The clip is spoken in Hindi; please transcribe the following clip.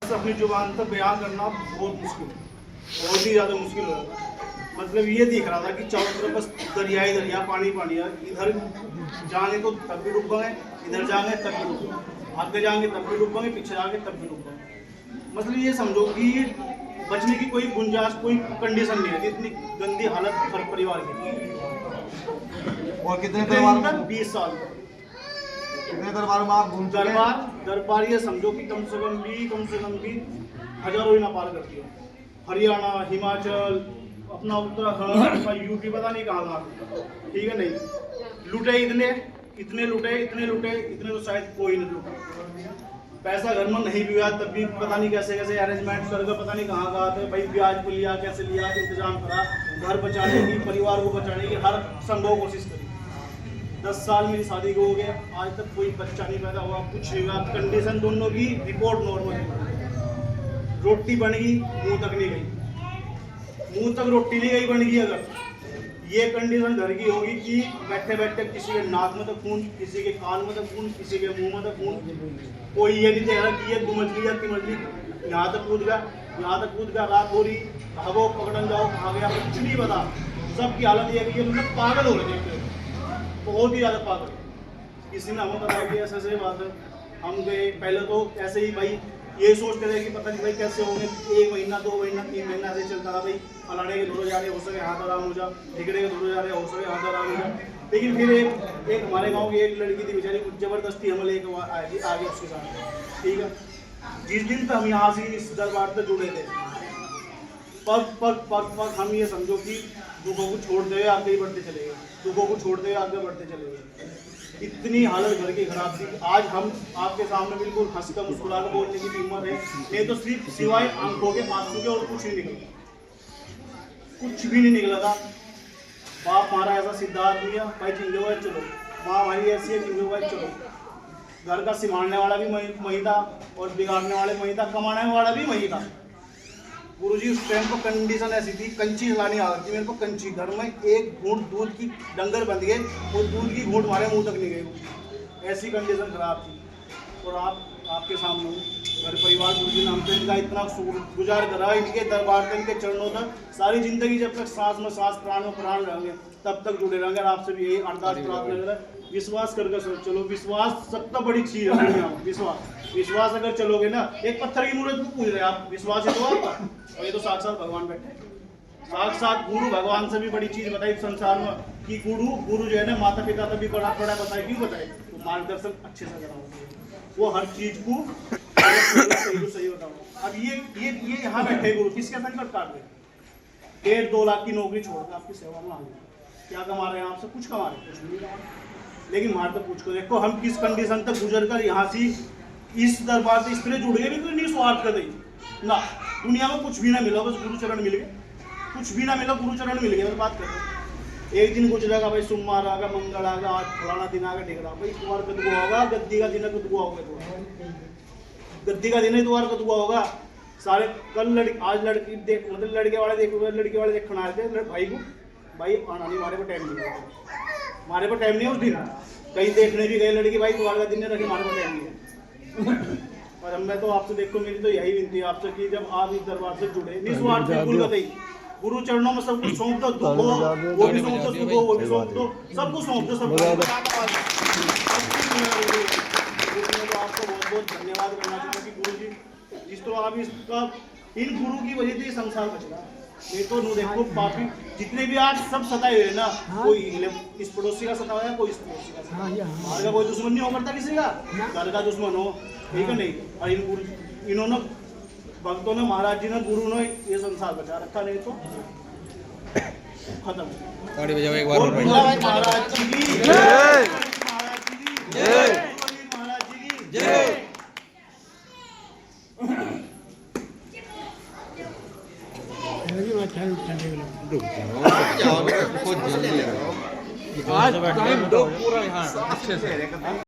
लफ्ज़ अपनी जुबान पर बयां करना बहुत मुश्किल है, बहुत ही ज़्यादा मुश्किल हो जाता है। मतलब ये दिख रहा था कि चारों तरफ बस दरिया ही दरिया, पानी पानी है। इधर जाएंगे तो तब भी डूब गए, इधर जाएंगे तब भी डूब गए, आगे जाएंगे तब भी डूब गए, पीछे जाएंगे तब भी डूब गए। मतलब ये समझो कि बचने की कोई गुंजाइश, कोई कंडीशन नहीं है। इतनी गंदी हालत हर परिवार की। और कितने दरबार तक 20 साल कितने दरबार में आप घूम चुके हैं? दरबार ये समझो कि कम से कम भी हजारों ही ना पार करती हो। हरियाणा, हिमाचल, अपना उत्तराखंड, अपना यूपी, पता नहीं कहाँ कहाँ, ठीक है। नहीं लूटे इतने लूटे इतने तो शायद कोई नहीं लूटा। पैसा घर में नहीं भी हुआ तब भी पता नहीं कैसे कैसे अरेंजमेंट करके पता नहीं कहाँ कहाँ थे भाई, ब्याज पे लिया, कैसे लिया, इंतजाम करा, घर बचाने की, परिवार को बचाने की हर संभव कोशिश करी। 10 साल मेरी शादी को हो गया, आज तक कोई बच्चा नहीं पैदा हुआ, कुछ नहीं हुआ। कंडीशन दोनों की रिपोर्ट नॉर्मल है। रोटी बन गई, मुंह तक नहीं गई, मुंह तक रोटी नहीं गई, बन गई। अगर ये कंडीशन घर की होगी कि बैठे बैठे किसी के नाक में तक खून, किसी के कान में तक खून, किसी के मुंह में तक खून, कोई ये नहीं देख रहा कि ये 2 मंजिली या 3 मंजिली यहाँ तक कूद गया, रात हो रही, भागो पकड़न जाओ, कहाँ गया कुछ नहीं पता। सबकी हालत ये है कि ये मतलब पागल हो रहे थे, बहुत ही ज़्यादा पागल। किसी ने हमें बताया कि ऐसे बात है। हम गए पहले तो ऐसे ही भाई ये सोचते थे कि पता नहीं भाई कैसे होंगे, 1 महीना 2 महीना 3 महीना ऐसे चलता रहा। भाई फलाने के धोरे जा रहे हो सके हाथ आराम हो जा, ठिकरे के धोरे जा रहे हो सके हाथ आराम हो जा। लेकिन फिर एक हमारे गांव की एक लड़की थी बेचारी, कुछ ज़बरदस्ती हमें लेकर आगे उसके साथ, ठीक है। जिस दिन तक हम यहाँ से इस दरबार से जुड़े थे, पग हम ये समझो कि दुखों को छोड़ते हुए आगे ही बढ़ते चले गए, दुखों को छोड़ते हुए आगे बढ़ते चले गए। इतनी हालत घर की खराब थी। आज हम आपके सामने बिल्कुल हंस कर मुस्कुरा कर बोलने की हिम्मत है, नहीं तो सिर्फ सिवाय आंखों के आंसू के और कुछ नहीं निकला, कुछ भी नहीं निकला था। बाप हमारा ऐसा सिद्धार्थ लिया भाई, जिंगे चलो, माँ हमारी ऐसी है, जिंगे चलो। घर का संभालने वाला भी वही था और बिगाड़ने वाले वही था, कमाने वाला भी वही था। गुरुजी उस टाइम पर कंडीशन ऐसी थी, कंची लानी आ रही थी मेरे को, कंची। घर में एक घूंट दूध की डंगर बंध गए और दूध की घूंट हमारे मुंह तक नहीं गई, ऐसी कंडीशन खराब थी। और आपके सामने घर परिवार गुरुजी ने हमसे इनका इतना गुजार करा, इनके दरबार तक, इनके चरणों तक सारी जिंदगी जब तक सांस में सांस, प्राण में प्राण रहेंगे तब तक जुड़े रहेंगे। आपसे भी यही अरदास प्रार्थना कर रहा है, विश्वास करके चलो। विश्वास सबसे बड़ी चीज है दुनिया में, विश्वास अगर चलोगे ना, एक पत्थर की मूर्त को पूछ रहे आप, विश्वास है तो आपका, और ये तो साक्षात भगवान बैठे, साक्षात गुरु भगवान से भी बड़ी चीज बताई संसार में कि गुरु जो है ना, माता पिता तभी बड़ा बताए, क्यों बताए? तो मार्गदर्शन अच्छे से कराओ, वो हर चीज को सही बताओ। अब ये यहाँ बैठे गुरु किसके संकट काट रहे? 1.5-2 लाख की नौकरी छोड़कर आपकी सेवा में आ गए, क्या कमा रहे हैं आपसे? कुछ कमा रहे, कुछ नहीं कमा रहे। लेकिन हमारे तो पूछ कर देखो, हम किस कंडीशन तक गुजर कर यहाँ से इस दरबार से इस तरह जुड़ गए, बिल्कुल नहीं स्वार्थ कर देंगे ना। दुनिया में कुछ भी ना मिला, बस गुरु चरण मिल गए, कुछ भी ना मिला, गुरु चरण मिल गए। बस बात करें, एक दिन गुजरेगा भाई, सोमवार आगा, मंगल आगा, आज फलाना दिन आगा, टिकरा भाई, तुम्हारा कदुआ होगा, गद्दी का दिन है, कदुआ होगा, गद्दी का दिन है, तुम्हारा कदुआ होगा। सारे कल आज लड़की देख, मतलब लड़के वाले देखना आए थे भाई को, भाई आना नहीं, हमारे पर टाइम नहीं, हमारे पर टाइम नहीं है। उस दिन कहीं देखने भी गए लड़की, भाई तुम्हारे दिन नहीं रखे, हमारे पर टाइम नहीं है। और अब मैं तो आपसे देखो, मेरी तो यही विनती है आपसे कि जब आप इस दरबार से जुड़े, निस्वार्थ बिल्कुल बताइए, गुरु चरणों में सब कुछ सौंप दो, दुख हो वो भी सौंप दो, सुख हो वो भी सौंप दो, सब कुछ सौंप दो, सब आपको बहुत बहुत धन्यवाद करना चाहूँगा कि गुरु जी जिस तरह आप इसका, इन गुरु की वजह से संसार बच रहा है। नहीं तो नो देखो पापी जितने भी आज सब सताए हुए ना, कोई इस पड़ोसी का सताया है, कोई इस पड़ोसी का सताया, बाहर का कोई दुश्मन नहीं हो करता किसी का, घर का दुश्मन हो, ठीक है नहीं। और इन्होंने भक्तों ने, महाराज जी ने, गुरु ने ये संसार बचा रखा, नहीं तो खत्म। ताड़ी बजाओ एक बार। महाराज जी की जय, महाराज जी की जय, महाराज जी की जय। आज टाइम दो पूरा यहाँ अच्छे से।